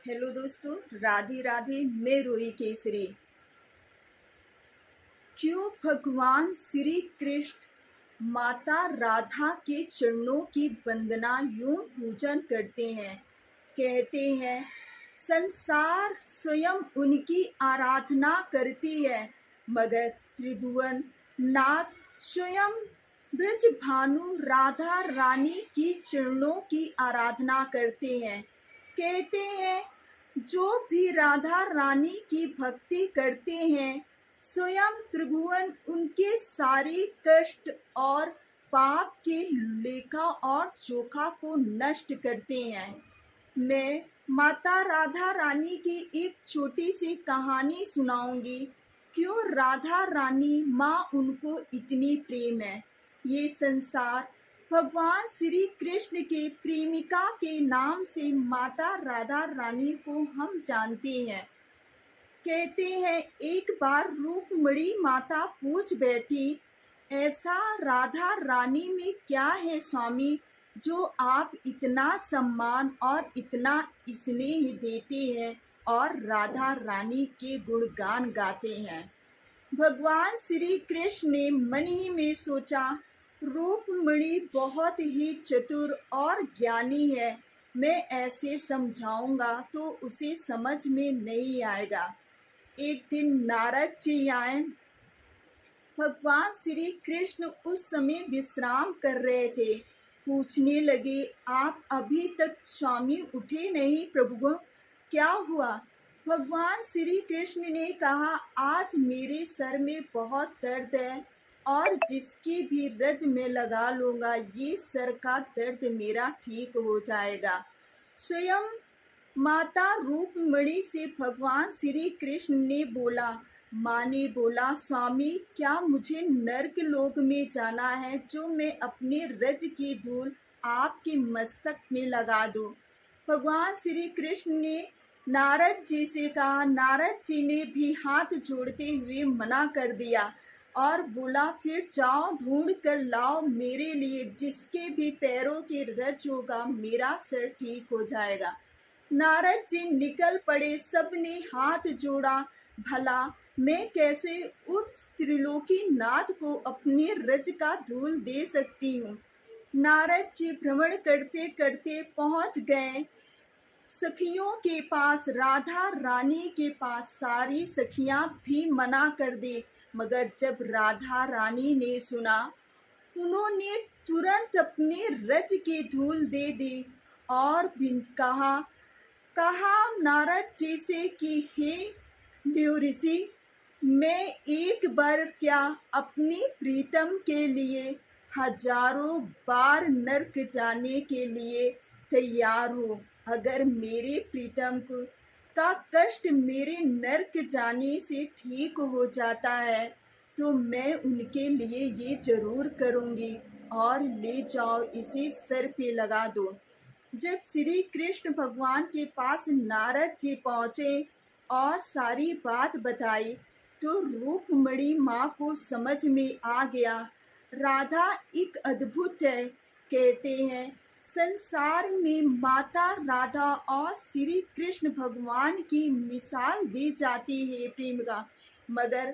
Hello दोस्तों, राधे राधे। मैं रोई केसरी। क्यों भगवान श्री कृष्ण माता राधा के चरणों की वंदना यूं पूजन करते हैं। कहते हैं संसार स्वयं उनकी आराधना करती है, मगर त्रिभुवन नाथ स्वयं ब्रज भानु राधा रानी की चरणों की आराधना करते हैं। कहते हैं जो भी राधा रानी की भक्ति करते हैं, स्वयं त्रिभुवन उनके सारे कष्ट और पाप के लेखा और जोखा को नष्ट करते हैं। मैं माता राधा रानी की एक छोटी सी कहानी सुनाऊंगी। क्यों राधा रानी माँ उनको इतनी प्रेम है। ये संसार भगवान श्री कृष्ण के प्रेमिका के नाम से माता राधा रानी को हम जानते हैं। कहते हैं एक बार रूपमणी माता पूछ बैठी, ऐसा राधा रानी में क्या है स्वामी जो आप इतना सम्मान और इतना स्नेह देते हैं और राधा रानी के गुणगान गाते हैं। भगवान श्री कृष्ण ने मन ही में सोचा, रूपमणि बहुत ही चतुर और ज्ञानी है, मैं ऐसे समझाऊंगा तो उसे समझ में नहीं आएगा। एक दिन नारद जी आए। भगवान श्री कृष्ण उस समय विश्राम कर रहे थे। पूछने लगे, आप अभी तक स्वामी उठे नहीं प्रभु, क्या हुआ। भगवान श्री कृष्ण ने कहा, आज मेरे सर में बहुत दर्द है और जिसकी भी रज में लगा लूँगा ये सर का दर्द मेरा ठीक हो जाएगा। स्वयं माता रूपमणि से भगवान श्री कृष्ण ने बोला, माँ ने बोला, स्वामी क्या मुझे नर्क लोक में जाना है जो मैं अपने रज की धूल आपके मस्तक में लगा दूं। भगवान श्री कृष्ण ने नारद जी से कहा। नारद जी ने भी हाथ जोड़ते हुए मना कर दिया और बोला, फिर जाओ ढूंढ कर लाओ मेरे लिए, जिसके भी पैरों के रज होगा मेरा सर ठीक हो जाएगा। नारद जी निकल पड़े। सबने हाथ जोड़ा, भला मैं कैसे उस त्रिलोकी नाथ को अपने रज का धूल दे सकती हूँ। नारद जी भ्रमण करते करते पहुँच गए सखियों के पास, राधा रानी के पास। सारी सखियां भी मना कर दी, मगर जब राधा रानी ने सुना, उन्होंने तुरंत अपने रज की धूल दे दी और कहा नारद जी से कि हे देव ऋषि, मैं एक बार क्या अपने प्रीतम के लिए हजारों बार नर्क जाने के लिए तैयार हूँ। अगर मेरे प्रीतम का कष्ट मेरे नर्क जाने से ठीक हो जाता है तो मैं उनके लिए ये जरूर करूँगी। और ले जाओ, इसे सर पे लगा दो। जब श्री कृष्ण भगवान के पास नारद जी पहुँचे और सारी बात बताई तो रूपमणि माँ को समझ में आ गया, राधा एक अद्भुत है। कहते हैं संसार में माता राधा और श्री कृष्ण भगवान की मिसाल दी जाती है प्रेम का, मगर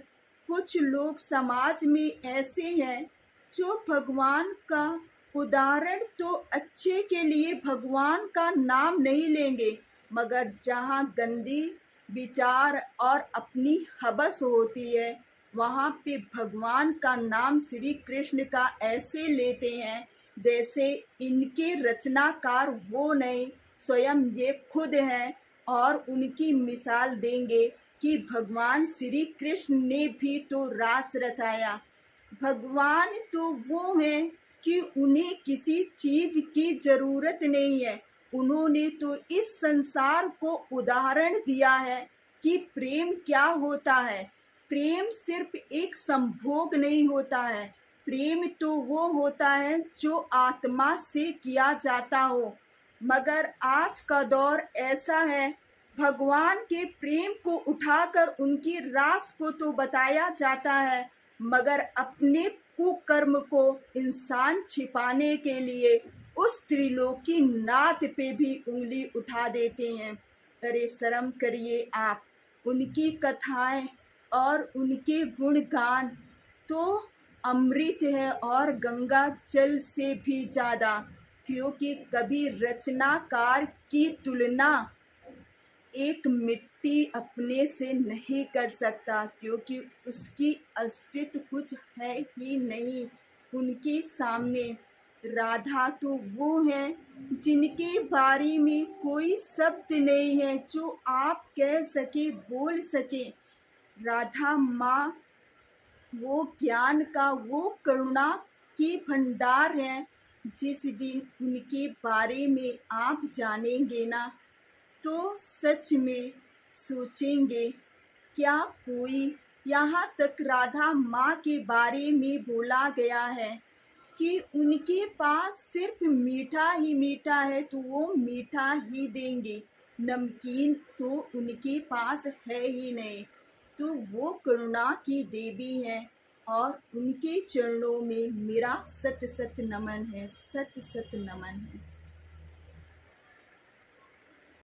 कुछ लोग समाज में ऐसे हैं जो भगवान का उदाहरण तो अच्छे के लिए भगवान का नाम नहीं लेंगे, मगर जहाँ गंदी विचार और अपनी हवस होती है वहाँ पे भगवान का नाम श्री कृष्ण का ऐसे लेते हैं जैसे इनके रचनाकार वो नहीं, स्वयं ये खुद हैं। और उनकी मिसाल देंगे कि भगवान श्री कृष्ण ने भी तो रास रचाया। भगवान तो वो हैं कि उन्हें किसी चीज की जरूरत नहीं है। उन्होंने तो इस संसार को उदाहरण दिया है कि प्रेम क्या होता है। प्रेम सिर्फ एक संभोग नहीं होता है, प्रेम तो वो होता है जो आत्मा से किया जाता हो। मगर आज का दौर ऐसा है, भगवान के प्रेम को उठाकर उनकी रास को तो बताया जाता है, मगर अपने कुकर्म को इंसान छिपाने के लिए उस त्रिलोकी नाथ पे भी उंगली उठा देते हैं। अरे शर्म करिए आप, उनकी कथाएं और उनके गुणगान तो अमृत है और गंगा जल से भी ज़्यादा, क्योंकि कभी रचनाकार की तुलना एक मिट्टी अपने से नहीं कर सकता, क्योंकि उसकी अस्तित्व कुछ है ही नहीं उनके सामने। राधा तो वो है जिनके बारे में कोई शब्द नहीं है जो आप कह सके, बोल सके। राधा माँ वो ज्ञान का, वो करुणा की भंडार है। जिस दिन उनके बारे में आप जानेंगे ना, तो सच में सोचेंगे क्या कोई, यहाँ तक राधा माँ के बारे में बोला गया है कि उनके पास सिर्फ मीठा ही मीठा है तो वो मीठा ही देंगे, नमकीन तो उनके पास है ही नहीं। तो वो करुणा की देवी है और उनके चरणों में मेरा सत सत नमन है, सत सत नमन है।